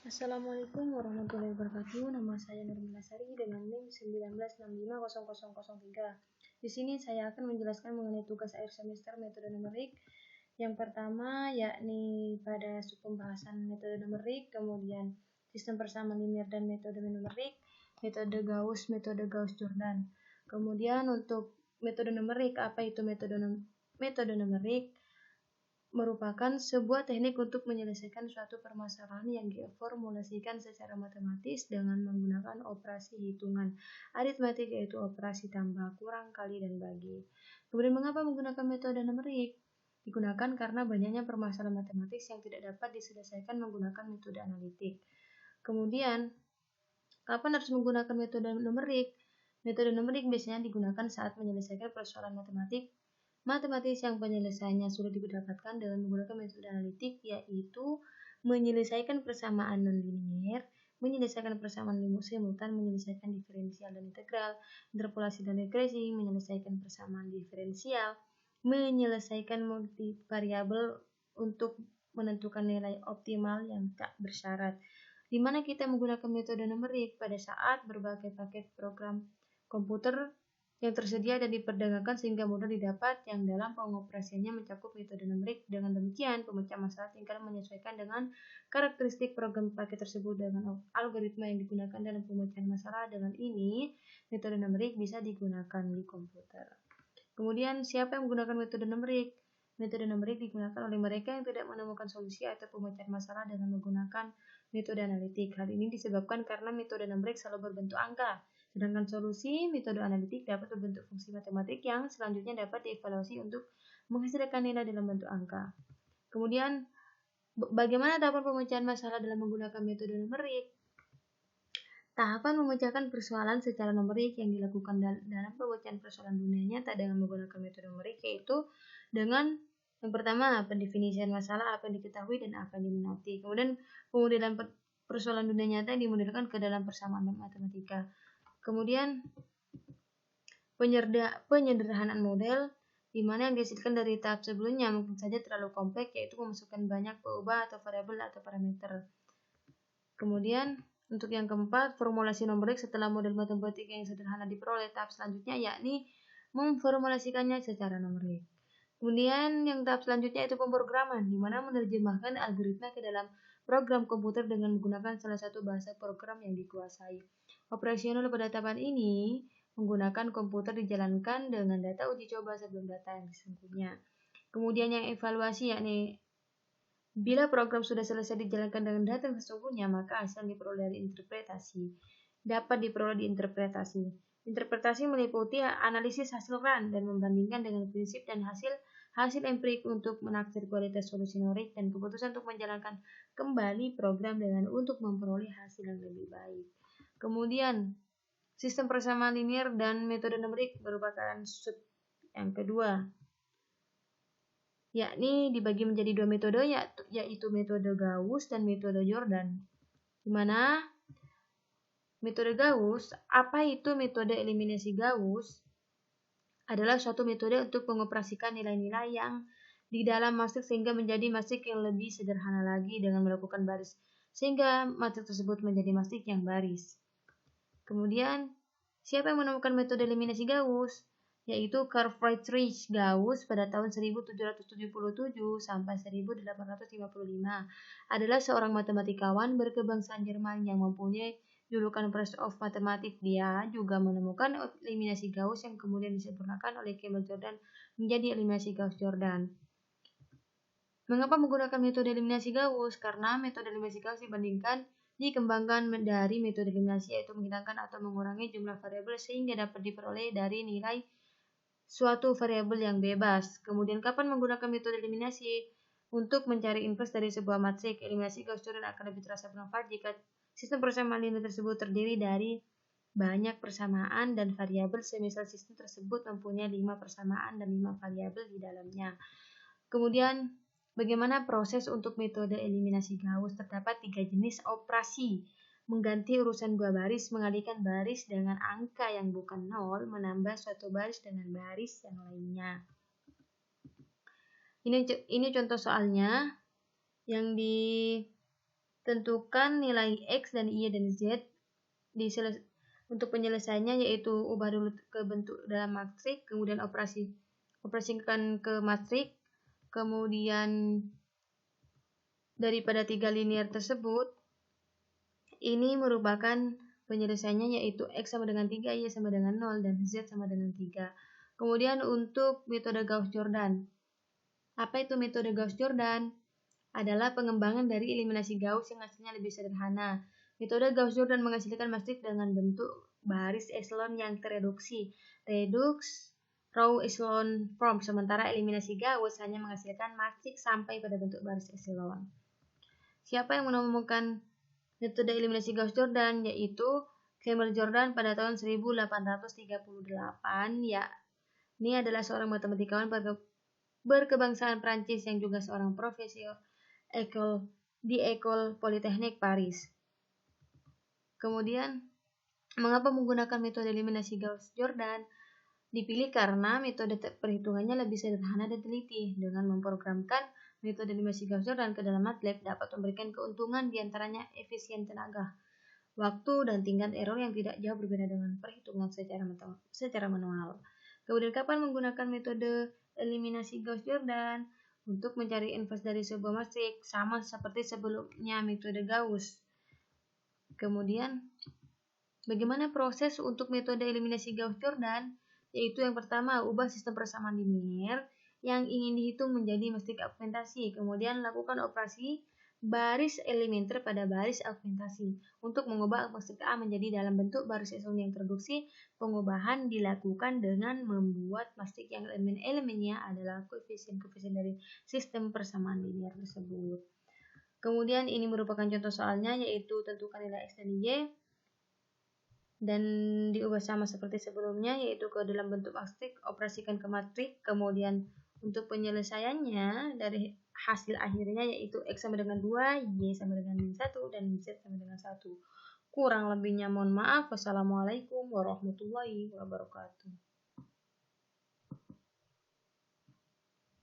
Assalamualaikum warahmatullahi wabarakatuh. Nama saya Nurmila Sari dengan NIM 19650003. Di sini saya akan menjelaskan mengenai tugas akhir semester metode numerik. Yang pertama yakni pada pembahasan metode numerik, kemudian sistem persamaan linear dan metode numerik, metode Gauss-Jordan. Kemudian untuk metode numerik, apa itu metode numerik? Merupakan sebuah teknik untuk menyelesaikan suatu permasalahan yang diformulasikan secara matematis dengan menggunakan operasi hitungan aritmatik, yaitu operasi tambah, kurang, kali, dan bagi. Kemudian mengapa menggunakan metode numerik? Digunakan karena banyaknya permasalahan matematis yang tidak dapat diselesaikan menggunakan metode analitik. Kemudian, kapan harus menggunakan metode numerik? Metode numerik biasanya digunakan saat menyelesaikan persoalan matematis yang penyelesaiannya sudah didapatkan dengan menggunakan metode analitik, yaitu menyelesaikan persamaan nonlinier, menyelesaikan persamaan simultan, menyelesaikan diferensial dan integral, interpolasi dan regresi, menyelesaikan persamaan diferensial, menyelesaikan multivariabel untuk menentukan nilai optimal yang tak bersyarat. Di mana kita menggunakan metode numerik pada saat berbagai paket program komputer yang tersedia dan diperdagangkan sehingga mudah didapat, yang dalam pengoperasiannya mencakup metode numerik. Dengan demikian, pemecahan masalah tinggal menyesuaikan dengan karakteristik program paket tersebut dengan algoritma yang digunakan dalam pemecahan masalah. Dengan ini, metode numerik bisa digunakan di komputer. Kemudian, siapa yang menggunakan metode numerik? Metode numerik digunakan oleh mereka yang tidak menemukan solusi atau pemecahan masalah dengan menggunakan metode analitik. Hal ini disebabkan karena metode numerik selalu berbentuk angka, sedangkan solusi metode analitik dapat berbentuk fungsi matematik yang selanjutnya dapat dievaluasi untuk menghasilkan nilai dalam bentuk angka. Kemudian, bagaimana tahapan pemecahan masalah dalam menggunakan metode numerik? Tahapan memecahkan persoalan secara numerik yang dilakukan dalam pemecahan persoalan dunia nyata dengan menggunakan metode numerik, yaitu dengan yang pertama, pendefinisian masalah, apa yang diketahui dan apa yang diminati. Kemudian pemodelan persoalan dunia nyata yang dimodelkan ke dalam persamaan matematika. Kemudian penyederhanaan model, di mana yang dihasilkan dari tahap sebelumnya mungkin saja terlalu kompleks, yaitu memasukkan banyak peubah atau variabel atau parameter. Kemudian untuk yang keempat, formulasi numerik setelah model matematika yang sederhana diperoleh. Tahap selanjutnya yakni memformulasikannya secara numerik. Kemudian yang tahap selanjutnya itu pemrograman, di mana menerjemahkan algoritma ke dalam program komputer dengan menggunakan salah satu bahasa program yang dikuasai. Operasional pada tahapan ini menggunakan komputer dijalankan dengan data uji coba sebelum data yang sesungguhnya. Kemudian yang evaluasi yakni bila program sudah selesai dijalankan dengan data yang sesungguhnya, maka hasil yang diperoleh dari interpretasi dapat diperoleh di interpretasi. Interpretasi meliputi analisis hasil run dan membandingkan dengan prinsip dan hasil empirik untuk menaksir kualitas solusi numerik dan keputusan untuk menjalankan kembali program untuk memperoleh hasil yang lebih baik. Kemudian, sistem persamaan linear dan metode numerik merupakan sub yang kedua, yakni dibagi menjadi dua metode, yaitu metode Gauss dan metode Jordan. Di mana metode Gauss, apa itu metode eliminasi Gauss? Adalah suatu metode untuk mengoperasikan nilai-nilai yang di dalam matrik sehingga menjadi matrik yang lebih sederhana lagi dengan melakukan baris, sehingga matrik tersebut menjadi matrik yang baris. Kemudian, siapa yang menemukan metode eliminasi Gauss? Yaitu Carl Friedrich Gauss pada tahun 1777 sampai 1855. Adalah seorang matematikawan berkebangsaan Jerman yang mempunyai julukan Prince of Mathematics. Dia juga menemukan eliminasi Gauss yang kemudian disempurnakan oleh Campbell Jordan menjadi eliminasi Gauss-Jordan. Mengapa menggunakan metode eliminasi Gauss? Karena metode eliminasi Gauss dikembangkan dari metode eliminasi, yaitu menghilangkan atau mengurangi jumlah variabel sehingga dapat diperoleh dari nilai suatu variabel yang bebas. Kemudian kapan menggunakan metode eliminasi? Untuk mencari inverse dari sebuah matrik, eliminasi Gauss-Jordan akan lebih terasa bermanfaat jika sistem persamaan linear tersebut terdiri dari banyak persamaan dan variabel, semisal sistem tersebut mempunyai 5 persamaan dan 5 variabel di dalamnya. Kemudian, bagaimana proses untuk metode eliminasi Gauss? Terdapat 3 jenis operasi: mengganti urusan 2 baris, mengalihkan baris dengan angka yang bukan 0, menambah suatu baris dengan baris yang lainnya. Ini contoh soalnya yang tentukan nilai X dan Y dan Z. Untuk penyelesaiannya yaitu ubah dulu ke bentuk dalam matrik, kemudian operasikan ke matrik, kemudian daripada 3 linear tersebut, ini merupakan penyelesaiannya yaitu X sama dengan 3, Y sama dengan 0, dan Z sama dengan 3. Kemudian untuk metode Gauss-Jordan. Apa itu metode Gauss-Jordan? Adalah pengembangan dari eliminasi Gauss yang hasilnya lebih sederhana. Metode Gauss-Jordan menghasilkan matrik dengan bentuk baris echelon yang tereduksi, redux row echelon form, sementara eliminasi Gauss hanya menghasilkan matrik sampai pada bentuk baris echelon. Siapa yang menemukan metode eliminasi Gauss-Jordan? Yaitu Kramers-Jordan pada tahun 1838. Ya, ini adalah seorang matematikawan berkebangsaan Prancis yang juga seorang profesor di École Polytechnique Paris. Kemudian, mengapa menggunakan metode eliminasi Gauss-Jordan? Dipilih karena metode perhitungannya lebih sederhana dan teliti. Dengan memprogramkan metode eliminasi Gauss-Jordan ke dalam MATLAB dapat memberikan keuntungan diantaranya efisien tenaga, waktu, dan tingkat error yang tidak jauh berbeda dengan perhitungan secara manual. Kemudian, kapan menggunakan metode eliminasi Gauss-Jordan? Untuk mencari inverse dari sebuah matrik, sama seperti sebelumnya metode Gauss. Kemudian, bagaimana proses untuk metode eliminasi Gauss-Jordan? Yaitu yang pertama, ubah sistem persamaan linear yang ingin dihitung menjadi matrik augmentasi. Kemudian, lakukan operasi baris elementer pada baris augmentasi. Untuk mengubah matrik A menjadi dalam bentuk baris echelon yang tereduksi, pengubahan dilakukan dengan membuat matrik yang elemen-elemennya adalah koefisien-koefisien dari sistem persamaan linear tersebut. Kemudian ini merupakan contoh soalnya, yaitu tentukan nilai X dan Y dan diubah sama seperti sebelumnya, yaitu ke dalam bentuk matrik, operasikan ke matrik. Kemudian untuk penyelesaiannya dari hasil akhirnya yaitu X sama dengan 2, Y sama dengan 1, dan Z sama dengan 1. Kurang lebihnya mohon maaf. Wassalamualaikum warahmatullahi wabarakatuh.